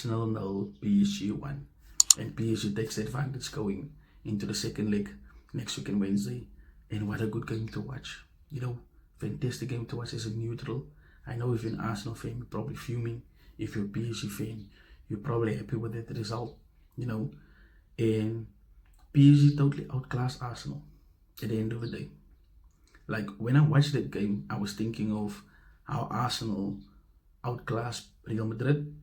Arsenal 0, PSG 1. And PSG takes the advantage going into the second leg next week on Wednesday. And what a good game to watch. Fantastic game to watch as a neutral. I know if you're an Arsenal fan, you're probably fuming. If you're a PSG fan, you're probably happy with that result. And PSG totally outclassed Arsenal at the end of the day. Like, when I watched that game, I was thinking of how Arsenal outclassed Real Madrid.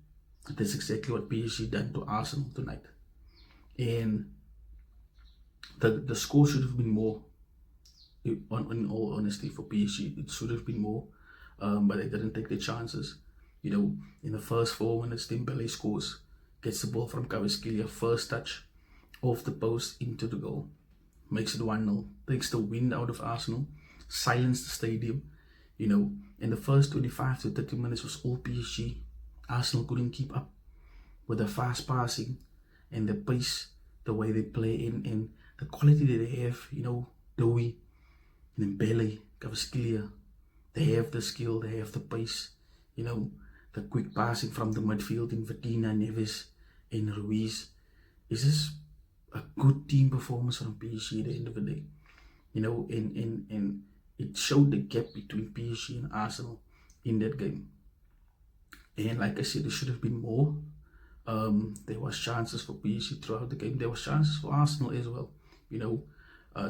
That's exactly what PSG done to Arsenal tonight. And the score should have been more, in all honesty, for PSG. It should have been more, but they didn't take the chances. In the first 4 minutes, Dembele scores, gets the ball from Kvaratskhelia, first touch, off the post, into the goal. Makes it 1-0, takes the wind out of Arsenal, silenced the stadium. In the first 25 to 30 minutes was all PSG. Arsenal couldn't keep up with the fast passing and the pace, the way they play, and the quality that they have. Dowie, Dembele, Kvaratskhelia, they have the skill, they have the pace, the quick passing from the midfield in Vitina, Neves, and Ruiz. It's just a good team performance from PSG at the end of the day. And it showed the gap between PSG and Arsenal in that game. And like I said, there should have been more. There was chances for PSG throughout the game. There was chances for Arsenal as well.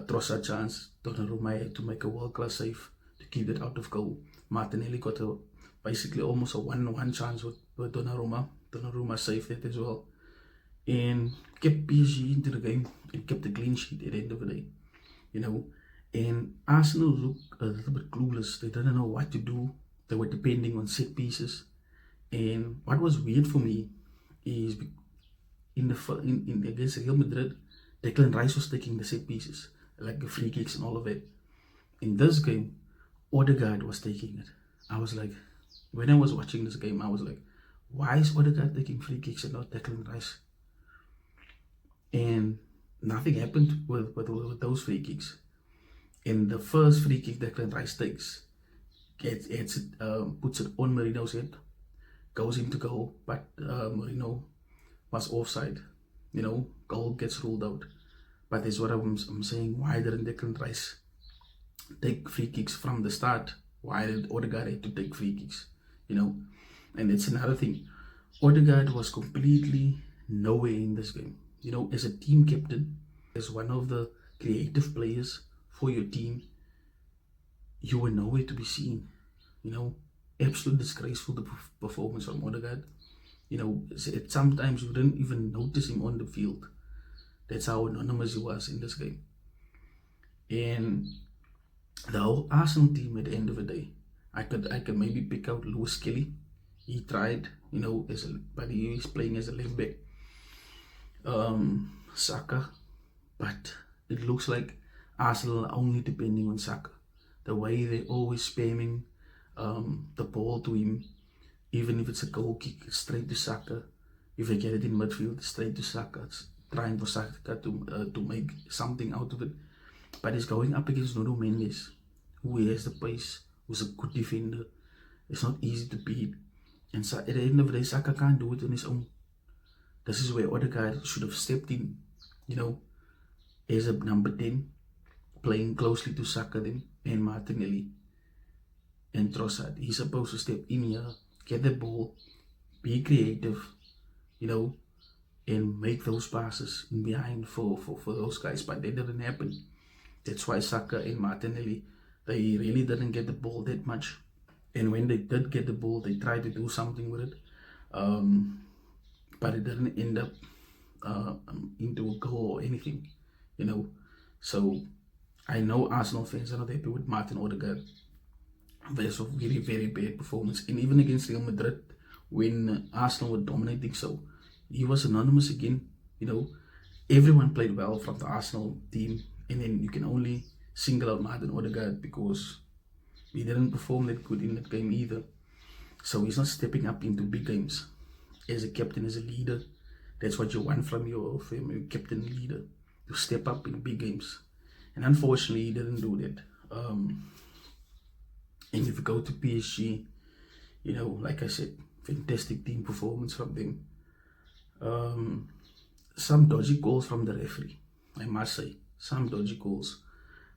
Trossard chance, Donnarumma had to make a world-class save to keep it out of goal. Martinelli got basically almost a 1-1 chance with Donnarumma. Donnarumma saved it as well. And kept PSG into the game and kept the clean sheet at the end of the day. And Arsenal looked a little bit clueless. They didn't know what to do. They were depending on set pieces. And what was weird for me is in against Real Madrid, Declan Rice was taking the set pieces, like the free kicks and all of it. In this game, Odegaard was taking it. I was like, when I was watching this game, I was like, why is Odegaard taking free kicks and not Declan Rice? And nothing happened with those free kicks. In the first free kick Declan Rice takes, puts it on Marino's head, goes into goal, but Marino was offside. Goal gets ruled out. But that's what I'm saying. Why didn't Declan Rice take free kicks from the start? Why did Odegaard have to take free kicks? And it's another thing. Odegaard was completely nowhere in this game. As a team captain, as one of the creative players for your team, you were nowhere to be seen. Absolute disgraceful performance from Odegaard. Sometimes you didn't even notice him on the field. That's how anonymous he was in this game. And the whole Arsenal team at the end of the day, I could maybe pick out Lewis Kelly. He tried, but he is playing as a left back. Saka, but it looks like Arsenal are only depending on Saka. The way they're always spamming the ball to him, even if it's a goal kick, it's straight to Saka. If they get it in midfield, it's straight to Saka. It's trying for Saka to make something out of it. But he's going up against Nuno Mendes, who has the pace, who's a good defender. It's not easy to beat. And so at the end of the day, Saka can't do it on his own. This is where Odegaard should have stepped in, as a number 10, playing closely to Saka then, and Martinelli and Trossard. He's supposed to step in here, get the ball, be creative, and make those passes in behind for those guys. But that didn't happen. That's why Saka and Martinelli, they really didn't get the ball that much. And when they did get the ball, they tried to do something with it. But it didn't end up into a goal or anything, So I know Arsenal fans are not happy with Martin Odegaard. There's a very, very bad performance. And even against Real Madrid, when Arsenal were dominating, so he was anonymous again. Everyone played well from the Arsenal team. And then you can only single out Martin Odegaard because he didn't perform that good in that game either. So he's not stepping up into big games. As a captain, as a leader, that's what you want from your captain and leader, to step up in big games. And unfortunately, he didn't do that. And if you go to PSG, like I said, fantastic team performance from them. Um, some dodgy calls from the referee, I must say. Some dodgy calls.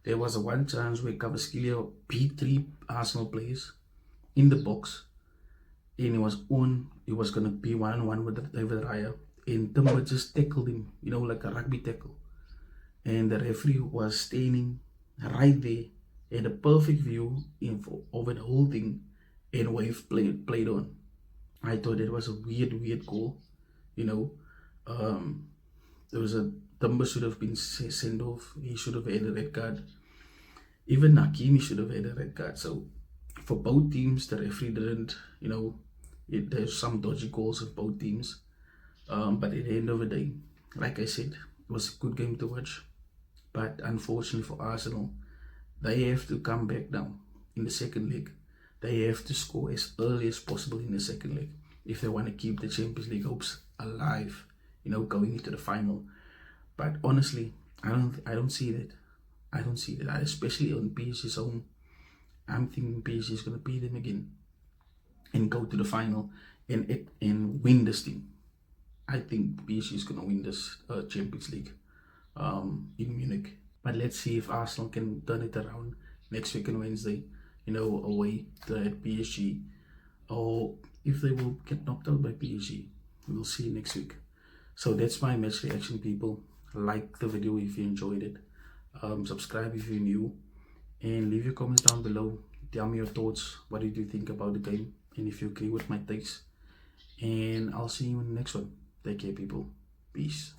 There was a one chance where Cavaschilio beat 3 Arsenal players in the box, and he was gonna be one-on-one with David Raya, and Timber just tackled him, like a rugby tackle. And the referee was standing right there, had a perfect view over the whole thing, and wave played on. I thought it was a weird call, you know. Um, there was a Dumba should have been sent off. He should have had a red card. Even Nakimi should have had a red card. So for both teams, the referee didn't, there's some dodgy calls of both teams. But at the end of the day, like I said, it was a good game to watch. But unfortunately for Arsenal, they have to come back now in the second leg. They have to score as early as possible in the second leg if they want to keep the Champions League hopes alive, going into the final. But honestly, I don't see that. I don't see that, especially on PSG's home. I'm thinking PSG is going to beat them again and go to the final and win this thing. I think PSG is going to win this Champions League in Munich. But let's see if Arsenal can turn it around next week on Wednesday, away to PSG, or if they will get knocked out by PSG. We'll see next week. So that's my match reaction, people. Like the video if you enjoyed it. Subscribe if you're new, and leave your comments down below. Tell me your thoughts. What did you think about the game, and if you agree with my takes. And I'll see you in the next one. Take care, people. Peace.